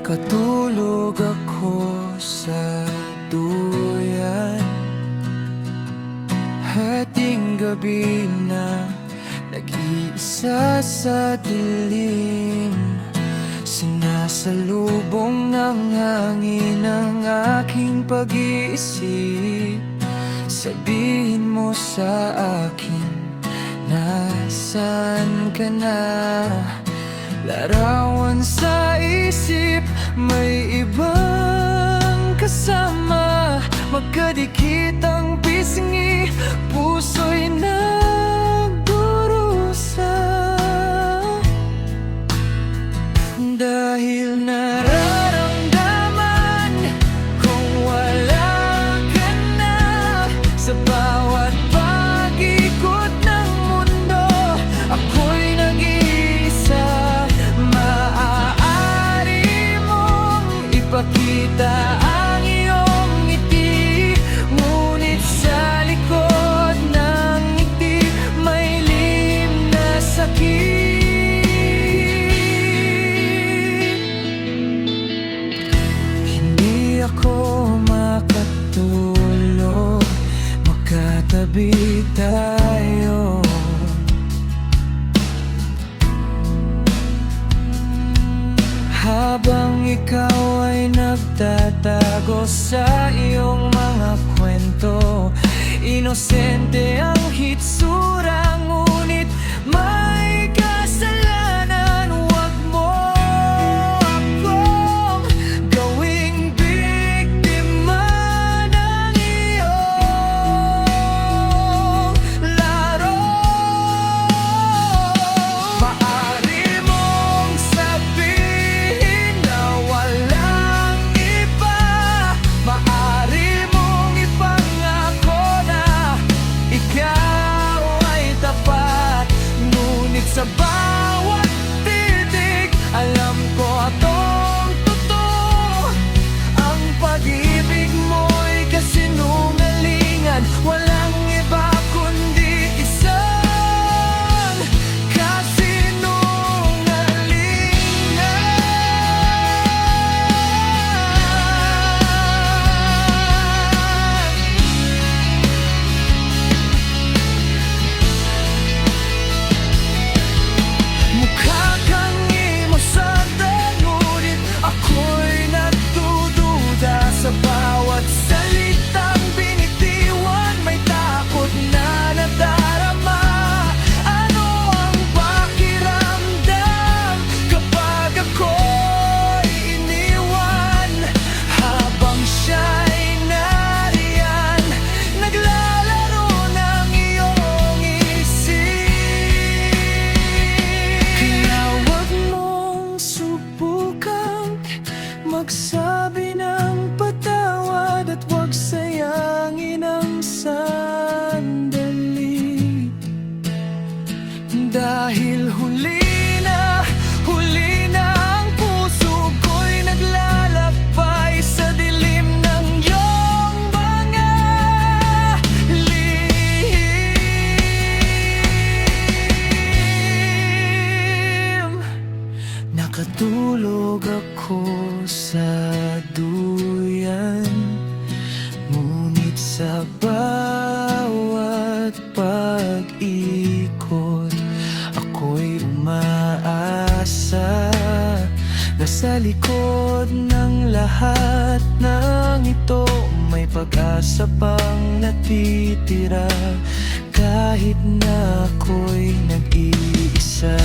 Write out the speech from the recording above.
Nakatulog ako sa duyan, hating gabi na nag-iisa sa dilim. Sinasalubong ng hangin ang aking pag-iisip. Sabihin mo sa akin, nasaan ka na? Larawan sa isip, may ibang kasama. Magkadikit ang pisngi, puso'y nagdurusa. Dahil nararamdaman kung wala ka na. Sa bawat pag-ikot ng mundo, ako'y nag-iisa. Maaari mong ipakita ang iyong ngiti, ngunit sa likod ng ngiti may lihim na sakit. Hindi ako makatulog, magkatabi tayo. Habang ikaw ay nagtatago sa iyong mga kwento, inosente ang hitsura, ngunit may kasalanan. Huwag mo akong gawing biktima ng iyong laro. Maaari mong sabihin na walang iba, maaari mong ipangako na ikaw ay tapat, ngunit sa bawat titik alam ko atong totoo. Ang pag-ibig mo'y kasinungalingan, walang iba kundi isang kasinungalingan. Mukha kang inosente, ngunit ako'y nagdududa. Sa bawat salitang binitiwan, may takot na nadarama. Ano ang pakiramdam kapag ako'y iniwan? Habang siya'y nariyan, naglalaro ng iyong isip. Kaya huwag mong subukang magsabi ng patawad, at huwag sayangin ang sandali. Dahil huli na ang puso ko'y naglalakbay sa dilim ng iyong mga lihim. Nakatulog ako sa duyan, ngunit sa bawat pag-ikot ako'y umaasa na sa likod ng lahat ng ito may pag-asa pang natitira, kahit na ako'y nag-iisa.